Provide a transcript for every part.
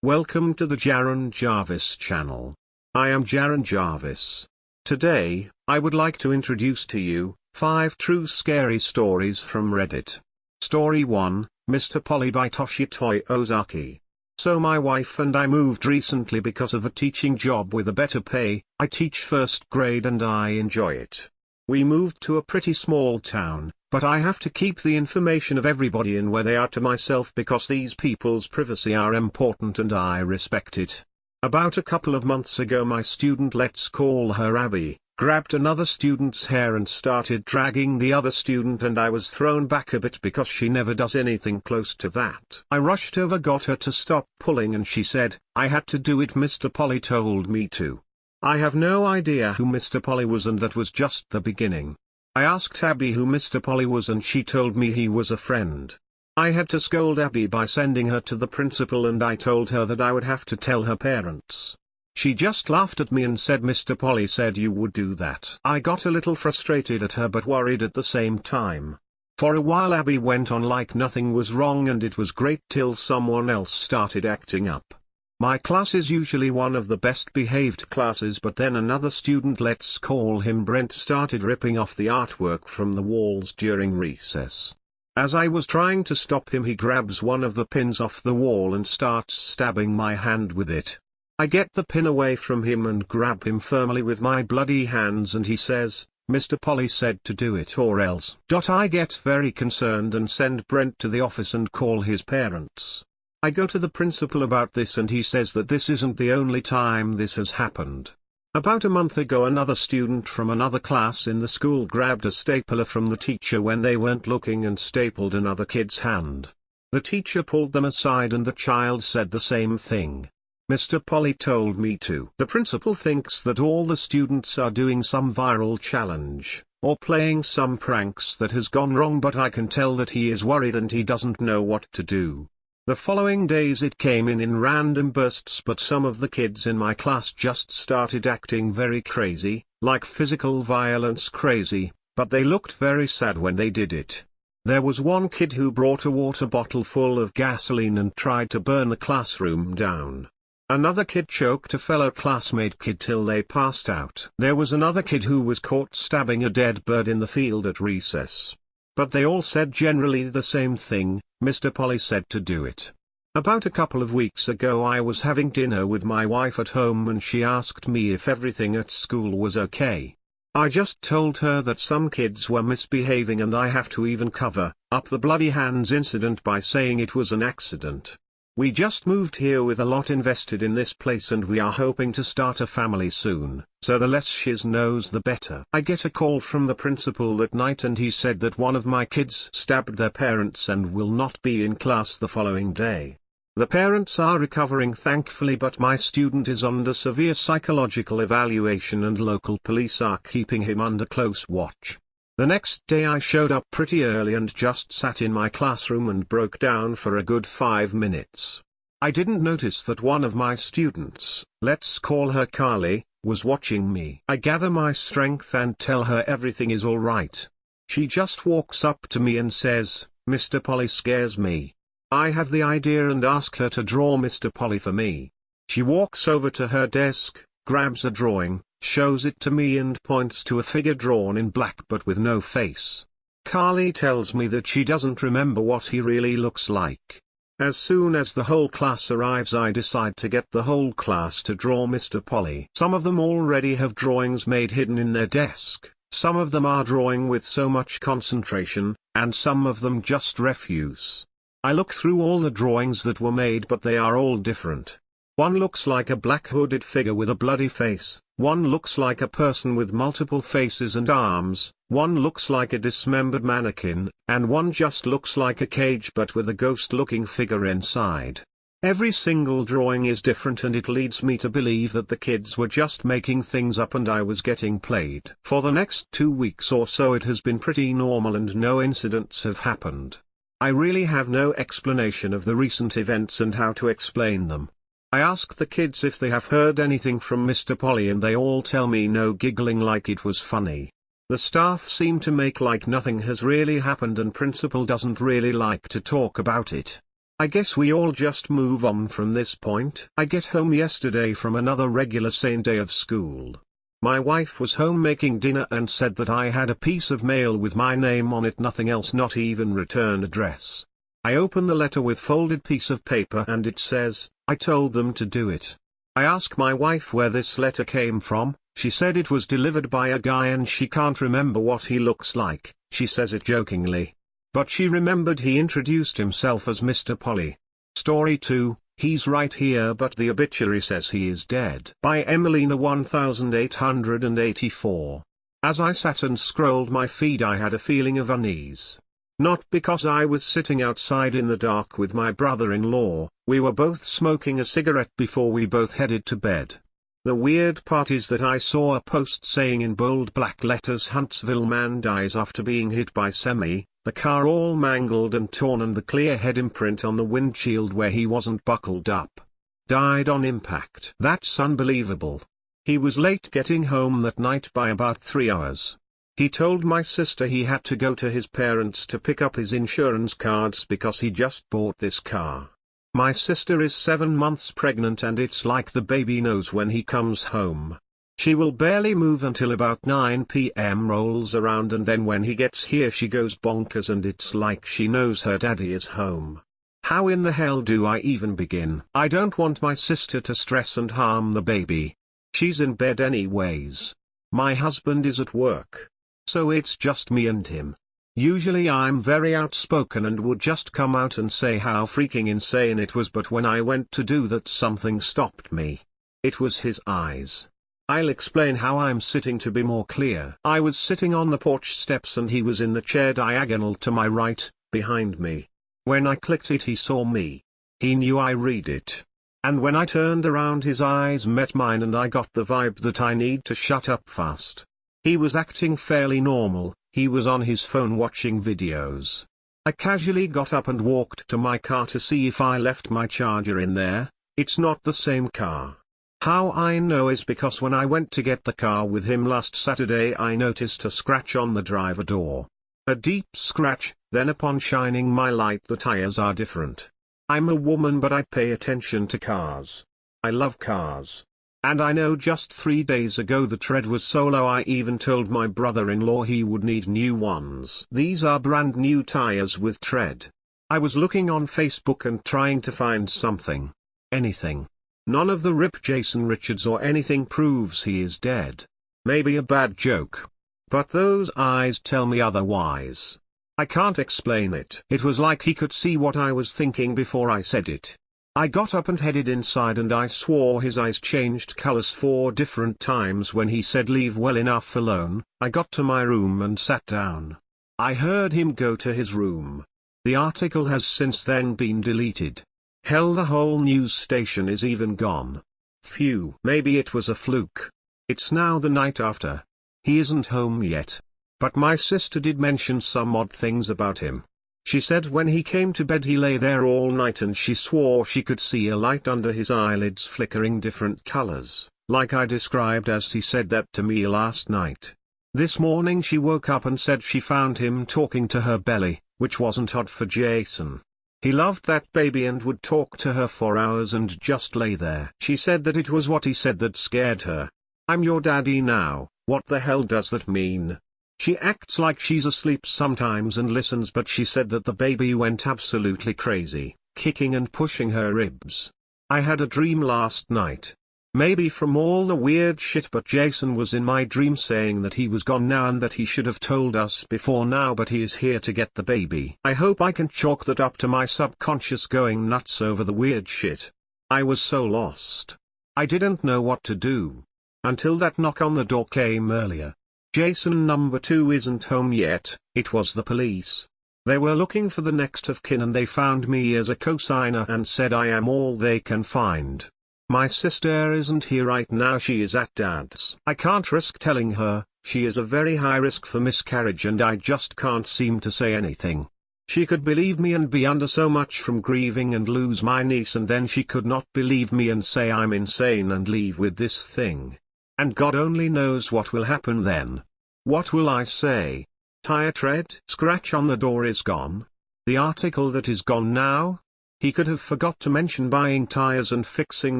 Welcome to the Jaren Jarvis channel. I am Jaren Jarvis. Today, I would like to introduce to you 5 true scary stories from Reddit. Story 1, Mr. Polly by Toshitoy Ozaki. So my wife and I moved recently because of a teaching job with a better pay. I teach first grade and I enjoy it. We moved to a pretty small town, but I have to keep the information of everybody and where they are to myself because these people's privacy are important and I respect it. About a couple of months ago my student, let's call her Abby, grabbed another student's hair and started dragging the other student, and I was thrown back a bit because she never does anything close to that. I rushed over, got her to stop pulling, and she said, "I had to do it, Mr. Polly told me to." I have no idea who Mr. Polly was, and that was just the beginning. I asked Abby who Mr. Polly was and she told me he was a friend. I had to scold Abby by sending her to the principal, and I told her that I would have to tell her parents. She just laughed at me and said Mr. Polly said you would do that. I got a little frustrated at her but worried at the same time. For a while Abby went on like nothing was wrong and it was great till someone else started acting up. My class is usually one of the best behaved classes, but then another student, let's call him Brent, started ripping off the artwork from the walls during recess. As I was trying to stop him, he grabs one of the pins off the wall and starts stabbing my hand with it. I get the pin away from him and grab him firmly with my bloody hands, and he says, "Mr. Polly said to do it or else." I get very concerned and send Brent to the office and call his parents. I go to the principal about this and he says that this isn't the only time this has happened. About a month ago another student from another class in the school grabbed a stapler from the teacher when they weren't looking and stapled another kid's hand. The teacher pulled them aside and the child said the same thing. "Mr. Polly told me to." The principal thinks that all the students are doing some viral challenge, or playing some pranks that has gone wrong, but I can tell that he is worried and he doesn't know what to do. The following days it came in random bursts, but some of the kids in my class just started acting very crazy, like physical violence crazy, but they looked very sad when they did it. There was one kid who brought a water bottle full of gasoline and tried to burn the classroom down. Another kid choked a fellow classmate kid till they passed out. There was another kid who was caught stabbing a dead bird in the field at recess. But they all said generally the same thing, Mr. Polly said to do it. About a couple of weeks ago I was having dinner with my wife at home and she asked me if everything at school was okay. I just told her that some kids were misbehaving and I have to even cover up the bloody hands incident by saying it was an accident. We just moved here with a lot invested in this place and we are hoping to start a family soon, so the less shiz knows the better. I get a call from the principal that night and he said that one of my kids stabbed their parents and will not be in class the following day. The parents are recovering thankfully, but my student is under severe psychological evaluation and local police are keeping him under close watch. The next day I showed up pretty early and just sat in my classroom and broke down for a good 5 minutes. I didn't notice that one of my students, let's call her Carly, was watching me. I gather my strength and tell her everything is alright. She just walks up to me and says, "Mr. Polly scares me." I have the idea and ask her to draw Mr. Polly for me. She walks over to her desk, grabs a drawing, shows it to me and points to a figure drawn in black but with no face. Carly tells me that she doesn't remember what he really looks like. As soon as the whole class arrives I decide to get the whole class to draw Mr. Polly. Some of them already have drawings made hidden in their desk, some of them are drawing with so much concentration, and some of them just refuse. I look through all the drawings that were made but they are all different. One looks like a black hooded figure with a bloody face, one looks like a person with multiple faces and arms, one looks like a dismembered mannequin, and one just looks like a cage but with a ghost-looking figure inside. Every single drawing is different and it leads me to believe that the kids were just making things up and I was getting played. For the next 2 weeks or so it has been pretty normal and no incidents have happened. I really have no explanation of the recent events and how to explain them. I ask the kids if they have heard anything from Mr. Polly and they all tell me no, giggling like it was funny. The staff seem to make like nothing has really happened and principal doesn't really like to talk about it. I guess we all just move on from this point. I get home yesterday from another regular same day of school. My wife was home making dinner and said that I had a piece of mail with my name on it, nothing else, not even return address. I open the letter with folded piece of paper and it says, "I told them to do it." I ask my wife where this letter came from. She said it was delivered by a guy and she can't remember what he looks like. She says it jokingly. But she remembered he introduced himself as Mr. Polly. Story 2, He's Right Here But the Obituary Says He Is Dead, by Emelina 1884. As I sat and scrolled my feed, I had a feeling of unease. Not because I was sitting outside in the dark with my brother-in-law, we were both smoking a cigarette before we both headed to bed. The weird part is that I saw a post saying in bold black letters, "Huntsville man dies after being hit by semi," the car all mangled and torn and the clear head imprint on the windshield where he wasn't buckled up. Died on impact. That's unbelievable. He was late getting home that night by about 3 hours. He told my sister he had to go to his parents to pick up his insurance cards because he just bought this car. My sister is 7 months pregnant and it's like the baby knows when he comes home. She will barely move until about 9 p.m. rolls around, and then when he gets here she goes bonkers and it's like she knows her daddy is home. How in the hell do I even begin? I don't want my sister to stress and harm the baby. She's in bed anyways. My husband is at work. So it's just me and him. Usually I'm very outspoken and would just come out and say how freaking insane it was, but when I went to do that something stopped me. It was his eyes. I'll explain how I'm sitting to be more clear. I was sitting on the porch steps and he was in the chair diagonal to my right, behind me. When I clicked it he saw me. He knew I read it. And when I turned around his eyes met mine and I got the vibe that I need to shut up fast. He was acting fairly normal, he was on his phone watching videos. I casually got up and walked to my car to see if I left my charger in there. It's not the same car. How I know is because when I went to get the car with him last Saturday I noticed a scratch on the driver door. A deep scratch, then upon shining my light the tires are different. I'm a woman but I pay attention to cars. I love cars. And I know just 3 days ago the tread was so low I even told my brother-in-law he would need new ones. These are brand new tires with tread. I was looking on Facebook and trying to find something. Anything. None of the "Rip Jason Richards" or anything proves he is dead. Maybe a bad joke. But those eyes tell me otherwise. I can't explain it. It was like he could see what I was thinking before I said it. I got up and headed inside and I swore his eyes changed colors 4 different times when he said leave well enough alone. I got to my room and sat down. I heard him go to his room. The article has since then been deleted. Hell, the whole news station is even gone. Phew. Maybe it was a fluke. It's now the night after. He isn't home yet. But my sister did mention some odd things about him. She said when he came to bed he lay there all night and she swore she could see a light under his eyelids flickering different colors, like I described as he said that to me last night. This morning she woke up and said she found him talking to her belly, which wasn't odd for Jason. He loved that baby and would talk to her for hours and just lay there. She said that it was what he said that scared her. I'm your daddy now. What the hell does that mean? She acts like she's asleep sometimes and listens, but she said that the baby went absolutely crazy, kicking and pushing her ribs. I had a dream last night. Maybe from all the weird shit, but Jason was in my dream saying that he was gone now and that he should have told us before now, but he is here to get the baby. I hope I can chalk that up to my subconscious going nuts over the weird shit. I was so lost. I didn't know what to do. Until that knock on the door came earlier. Jason number 2 isn't home yet. It was the police. They were looking for the next of kin and they found me as a cosigner and said I am all they can find. My sister isn't here right now, she is at dad's. I can't risk telling her, she is a very high risk for miscarriage and I just can't seem to say anything. She could believe me and be under so much from grieving and lose my niece, and then she could not believe me and say I'm insane and leave with this thing. And God only knows what will happen then. What will I say? Tire tread scratch on the door is gone. The article that is gone now? He could have forgot to mention buying tires and fixing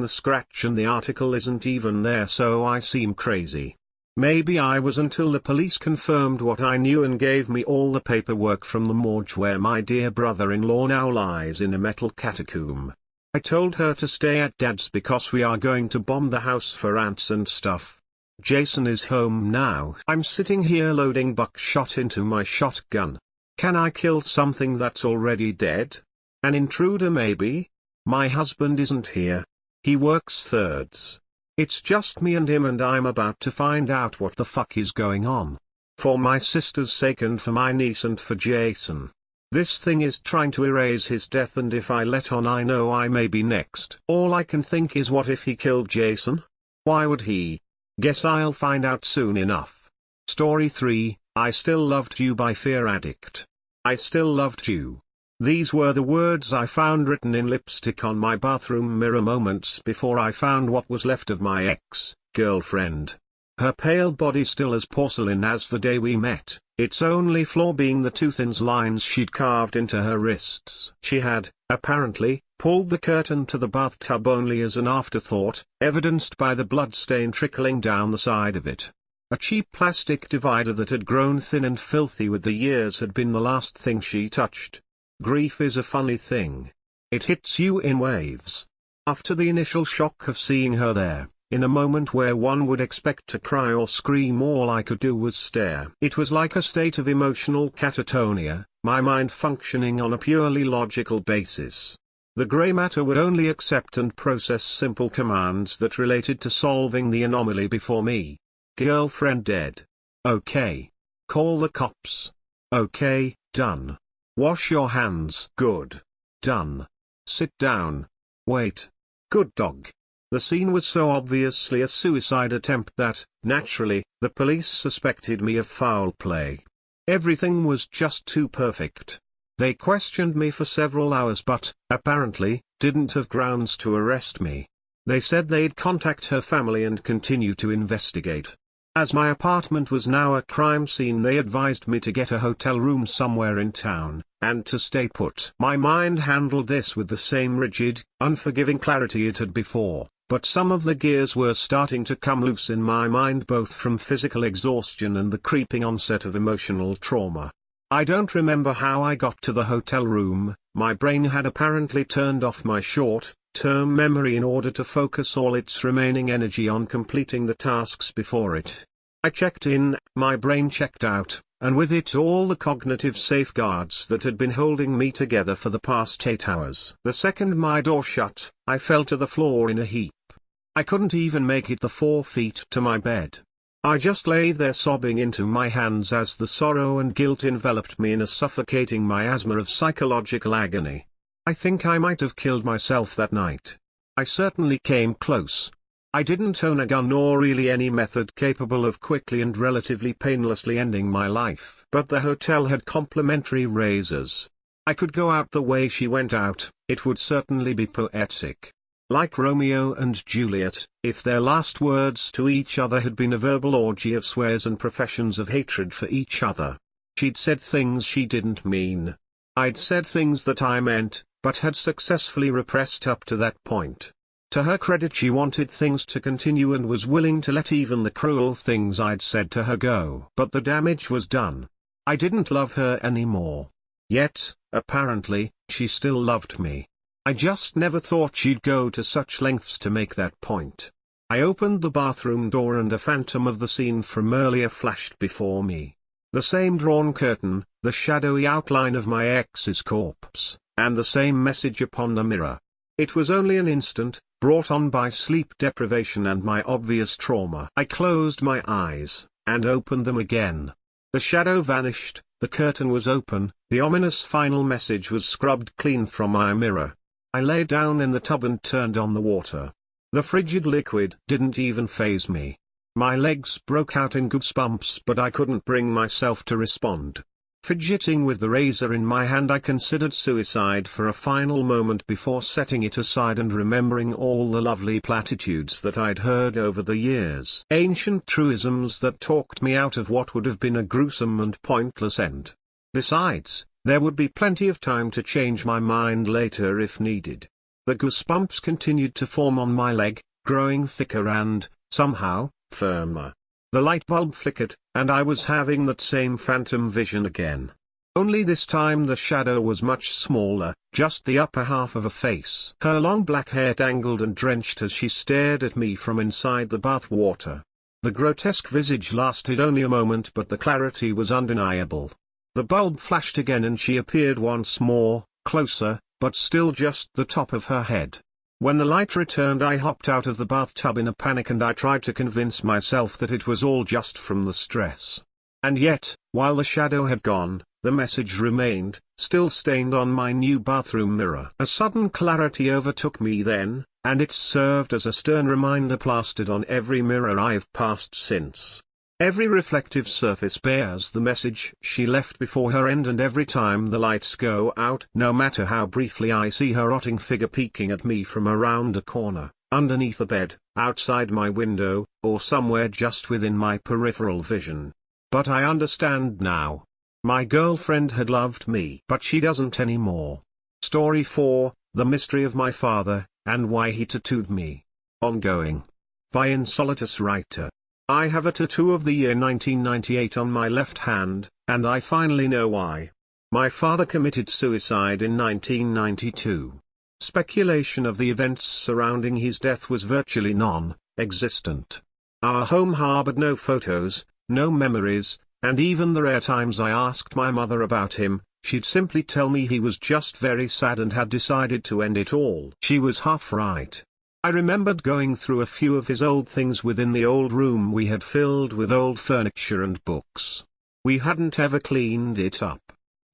the scratch, and the article isn't even there, so I seem crazy. Maybe I was, until the police confirmed what I knew and gave me all the paperwork from the morgue where my dear brother-in-law now lies in a metal catacomb. I told her to stay at Dad's because we are going to bomb the house for ants and stuff. Jason is home now. I'm sitting here loading buckshot into my shotgun. Can I kill something that's already dead? An intruder maybe? My husband isn't here. He works thirds. It's just me and him, and I'm about to find out what the fuck is going on. For my sister's sake and for my niece and for Jason. This thing is trying to erase his death, and if I let on, I know I may be next. All I can think is, what if he killed Jason? Why would he? Guess I'll find out soon enough. Story 3, I Still Loved You by Fear Addict. I still loved you. These were the words I found written in lipstick on my bathroom mirror moments before I found what was left of my ex-girlfriend. Her pale body still as porcelain as the day we met, its only flaw being the too thin lines she'd carved into her wrists. She had, apparently, pulled the curtain to the bathtub only as an afterthought, evidenced by the bloodstain trickling down the side of it. A cheap plastic divider that had grown thin and filthy with the years had been the last thing she touched. Grief is a funny thing. It hits you in waves. After the initial shock of seeing her there, in a moment where one would expect to cry or scream, all I could do was stare. It was like a state of emotional catatonia, my mind functioning on a purely logical basis. The grey matter would only accept and process simple commands that related to solving the anomaly before me. Girlfriend dead. Okay. Call the cops. Okay, done. Wash your hands. Good. Done. Sit down. Wait. Good dog. The scene was so obviously a suicide attempt that, naturally, the police suspected me of foul play. Everything was just too perfect. They questioned me for several hours but, apparently, didn't have grounds to arrest me. They said they'd contact her family and continue to investigate. As my apartment was now a crime scene, they advised me to get a hotel room somewhere in town, and to stay put. My mind handled this with the same rigid, unforgiving clarity it had before, but some of the gears were starting to come loose in my mind, both from physical exhaustion and the creeping onset of emotional trauma. I don't remember how I got to the hotel room. My brain had apparently turned off my short-term memory in order to focus all its remaining energy on completing the tasks before it. I checked in, my brain checked out, and with it all the cognitive safeguards that had been holding me together for the past 8 hours. The second my door shut, I fell to the floor in a heap. I couldn't even make it the 4 feet to my bed. I just lay there sobbing into my hands as the sorrow and guilt enveloped me in a suffocating miasma of psychological agony. I think I might have killed myself that night. I certainly came close. I didn't own a gun nor really any method capable of quickly and relatively painlessly ending my life. But the hotel had complimentary razors. I could go out the way she went out. It would certainly be poetic. Like Romeo and Juliet, if their last words to each other had been a verbal orgy of swears and professions of hatred for each other. She'd said things she didn't mean. I'd said things that I meant, but had successfully repressed up to that point. To her credit, she wanted things to continue and was willing to let even the cruel things I'd said to her go. But the damage was done. I didn't love her anymore. Yet, apparently, she still loved me. I just never thought she'd go to such lengths to make that point. I opened the bathroom door and a phantom of the scene from earlier flashed before me. The same drawn curtain, the shadowy outline of my ex's corpse, and the same message upon the mirror. It was only an instant, brought on by sleep deprivation and my obvious trauma. I closed my eyes, and opened them again. The shadow vanished, the curtain was open, the ominous final message was scrubbed clean from my mirror. I lay down in the tub and turned on the water. The frigid liquid didn't even faze me. My legs broke out in goosebumps, but I couldn't bring myself to respond. Fidgeting with the razor in my hand, I considered suicide for a final moment before setting it aside and remembering all the lovely platitudes that I'd heard over the years. Ancient truisms that talked me out of what would have been a gruesome and pointless end. Besides, There would be plenty of time to change my mind later if needed. The goosebumps continued to form on my leg, growing thicker and, somehow, firmer. The light bulb flickered, and I was having that same phantom vision again. Only this time the shadow was much smaller, just the upper half of a face. Her long black hair dangled and drenched as she stared at me from inside the bath water. The grotesque visage lasted only a moment, but the clarity was undeniable. The bulb flashed again and she appeared once more, closer, but still just the top of her head. When the light returned, I hopped out of the bathtub in a panic and I tried to convince myself that it was all just from the stress. And yet, while the shadow had gone, the message remained, still stained on my new bathroom mirror. A sudden clarity overtook me then, and it served as a stern reminder plastered on every mirror I've passed since. Every reflective surface bears the message she left before her end, and every time the lights go out, no matter how briefly, I see her rotting figure peeking at me from around a corner, underneath a bed, outside my window, or somewhere just within my peripheral vision. But I understand now. My girlfriend had loved me, but she doesn't anymore. Story 4, The Mystery of My Father, and Why He Tattooed Me. Ongoing. By Insolitus Writer. I have a tattoo of the year 1998 on my left hand, and I finally know why. My father committed suicide in 1992. Speculation of the events surrounding his death was virtually non-existent. Our home harbored no photos, no memories, and even the rare times I asked my mother about him, she'd simply tell me he was just very sad and had decided to end it all. She was half right. I remembered going through a few of his old things within the old room we had filled with old furniture and books. We hadn't ever cleaned it up.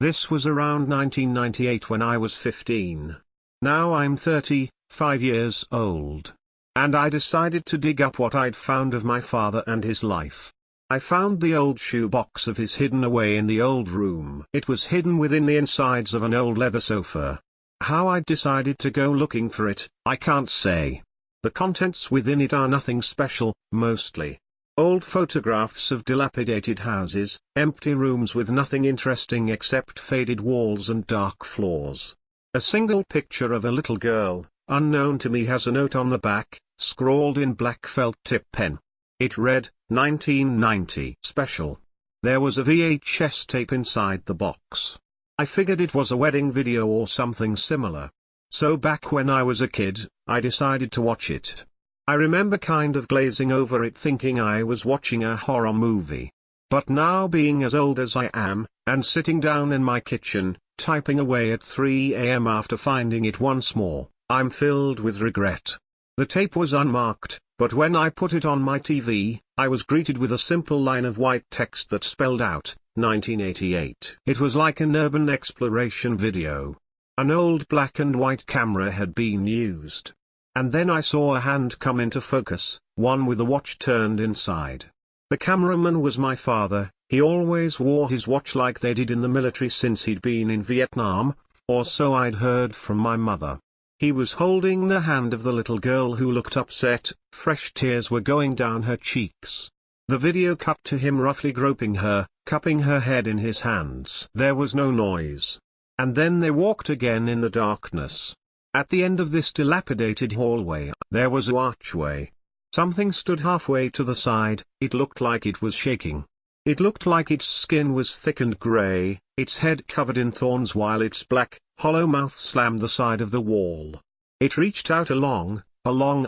This was around 1998 when I was 15. Now I'm 35 years old. And I decided to dig up what I'd found of my father and his life. I found the old shoebox of his hidden away in the old room. It was hidden within the insides of an old leather sofa. How I decided to go looking for it, I can't say. The contents within it are nothing special, mostly old photographs of dilapidated houses, empty rooms with nothing interesting except faded walls and dark floors. A single picture of a little girl, unknown to me, has a note on the back, scrawled in black felt tip pen. It read, 1990 special. There was a VHS tape inside the box. I figured it was a wedding video or something similar. So back when I was a kid, I decided to watch it. I remember kind of glazing over it thinking I was watching a horror movie. But now, being as old as I am, and sitting down in my kitchen, typing away at 3 a.m. after finding it once more, I'm filled with regret. The tape was unmarked, but when I put it on my TV, I was greeted with a simple line of white text that spelled out, 1988. It was like an urban exploration video. An old black and white camera had been used. And then I saw a hand come into focus, one with a watch turned inside. The cameraman was my father. He always wore his watch like they did in the military since he'd been in Vietnam, or so I'd heard from my mother. He was holding the hand of the little girl who looked upset. Fresh tears were going down her cheeks. The video cut to him roughly groping her, cupping her head in his hands. There was no noise. And then they walked again in the darkness. At the end of this dilapidated hallway, there was an archway. Something stood halfway to the side. It looked like it was shaking. It looked like its skin was thick and grey, its head covered in thorns, while its black, hollow mouth slammed the side of the wall. It reached out a long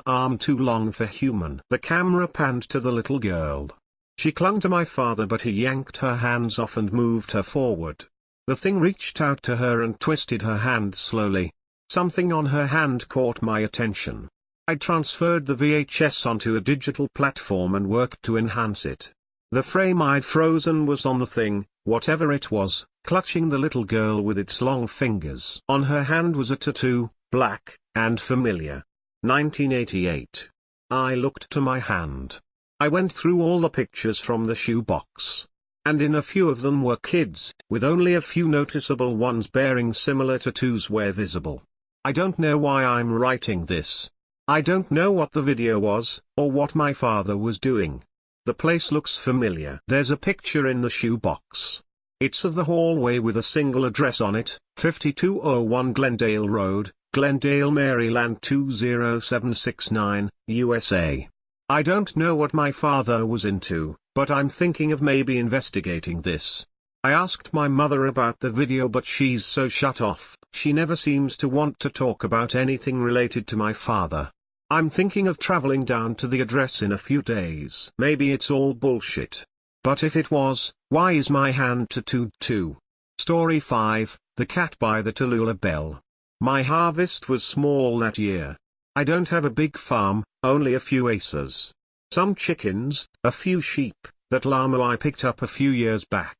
arm, too long for human. The camera panned to the little girl. She clung to my father, but he yanked her hands off and moved her forward. The thing reached out to her and twisted her hand slowly. Something on her hand caught my attention. I transferred the VHS onto a digital platform and worked to enhance it. The frame I'd frozen was on the thing, whatever it was, clutching the little girl with its long fingers. On her hand was a tattoo, black, and familiar. 1988. I looked to my hand. I went through all the pictures from the shoebox. And in a few of them were kids, with only a few noticeable ones bearing similar tattoos where visible. I don't know why I'm writing this. I don't know what the video was, or what my father was doing. The place looks familiar. There's a picture in the shoebox. It's of the hallway with a single address on it, 5201 Glendale Road, Glendale, Maryland 20769, USA. I don't know what my father was into, but I'm thinking of maybe investigating this. I asked my mother about the video, but she's so shut off. She never seems to want to talk about anything related to my father. I'm thinking of traveling down to the address in a few days. Maybe it's all bullshit. But if it was, why is my hand tattooed too? Story 5, The Cat by the Tallulah Bell. My harvest was small that year. I don't have a big farm, only a few acres. Some chickens, a few sheep, that llama I picked up a few years back.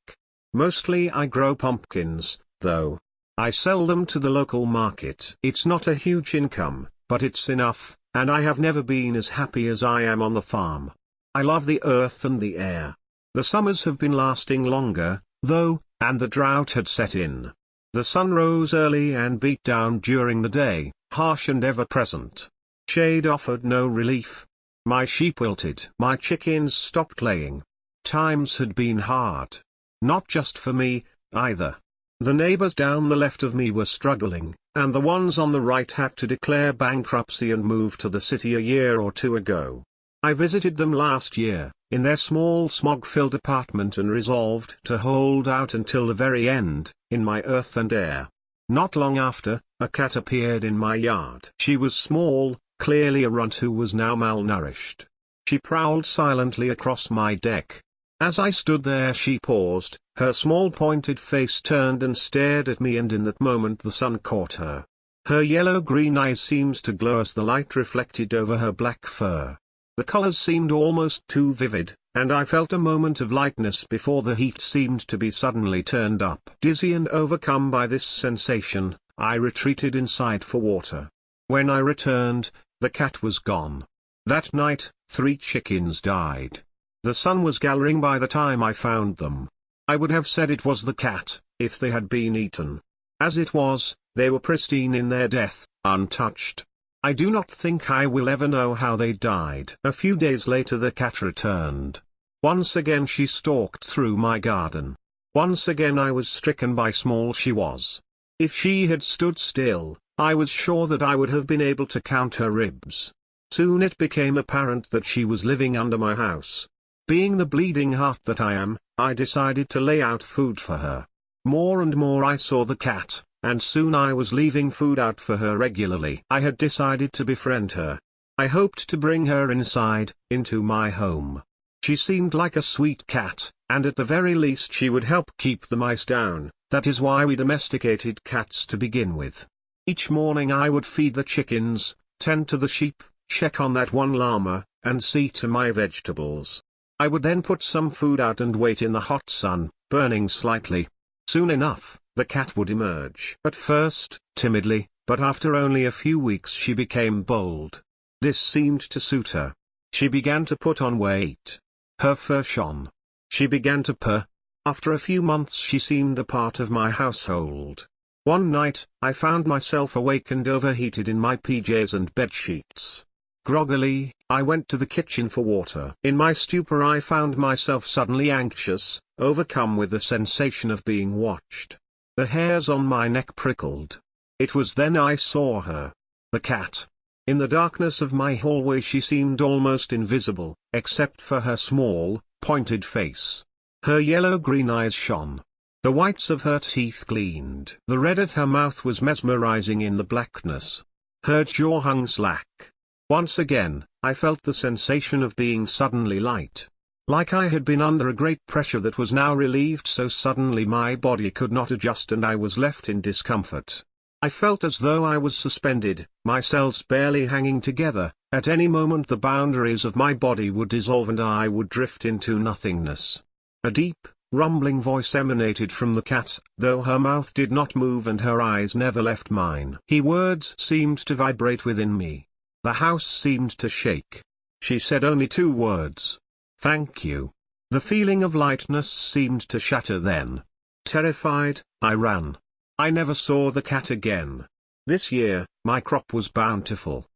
Mostly I grow pumpkins, though. I sell them to the local market. It's not a huge income, but it's enough, and I have never been as happy as I am on the farm. I love the earth and the air. The summers have been lasting longer, though, and the drought had set in. The sun rose early and beat down during the day, harsh and ever-present. Shade offered no relief. My sheep wilted. My chickens stopped laying. Times had been hard. Not just for me, either. The neighbors down the left of me were struggling, and the ones on the right had to declare bankruptcy and move to the city a year or two ago. I visited them last year, in their small smog-filled apartment, and resolved to hold out until the very end, in my earth and air. Not long after, a cat appeared in my yard. She was small, clearly a runt who was now malnourished. She prowled silently across my deck. As I stood there she paused, her small pointed face turned and stared at me, and in that moment the sun caught her. Her yellow-green eyes seemed to glow as the light reflected over her black fur. The colors seemed almost too vivid, and I felt a moment of lightness before the heat seemed to be suddenly turned up. Dizzy and overcome by this sensation, I retreated inside for water. When I returned, the cat was gone. That night, 3 chickens died. The sun was gathering by the time I found them. I would have said it was the cat, if they had been eaten. As it was, they were pristine in their death, untouched. I do not think I will ever know how they died. A few days later the cat returned. Once again she stalked through my garden. Once again I was stricken by small she was. If she had stood still, I was sure that I would have been able to count her ribs. Soon it became apparent that she was living under my house. Being the bleeding heart that I am, I decided to lay out food for her. More and more I saw the cat, and soon I was leaving food out for her regularly. I had decided to befriend her. I hoped to bring her inside, into my home. She seemed like a sweet cat, and at the very least she would help keep the mice down. That is why we domesticated cats to begin with. Each morning I would feed the chickens, tend to the sheep, check on that one llama, and see to my vegetables. I would then put some food out and wait in the hot sun, burning slightly. Soon enough, the cat would emerge. At first, timidly, but after only a few weeks she became bold. This seemed to suit her. She began to put on weight. Her fur shone. She began to purr. After a few months she seemed a part of my household. One night, I found myself awake and overheated in my PJs and bedsheets. Groggily, I went to the kitchen for water. In my stupor I found myself suddenly anxious, overcome with the sensation of being watched. The hairs on my neck prickled. It was then I saw her. The cat. In the darkness of my hallway she seemed almost invisible, except for her small, pointed face. Her yellow-green eyes shone. The whites of her teeth gleamed. The red of her mouth was mesmerizing in the blackness. Her jaw hung slack. Once again, I felt the sensation of being suddenly light. Like I had been under a great pressure that was now relieved so suddenly my body could not adjust and I was left in discomfort. I felt as though I was suspended, my cells barely hanging together. At any moment the boundaries of my body would dissolve and I would drift into nothingness. A deep, rumbling voice emanated from the cat, though her mouth did not move and her eyes never left mine. Her words seemed to vibrate within me. The house seemed to shake. She said only 2 words. Thank you. The feeling of lightness seemed to shatter then. Terrified, I ran. I never saw the cat again. This year, my crop was bountiful.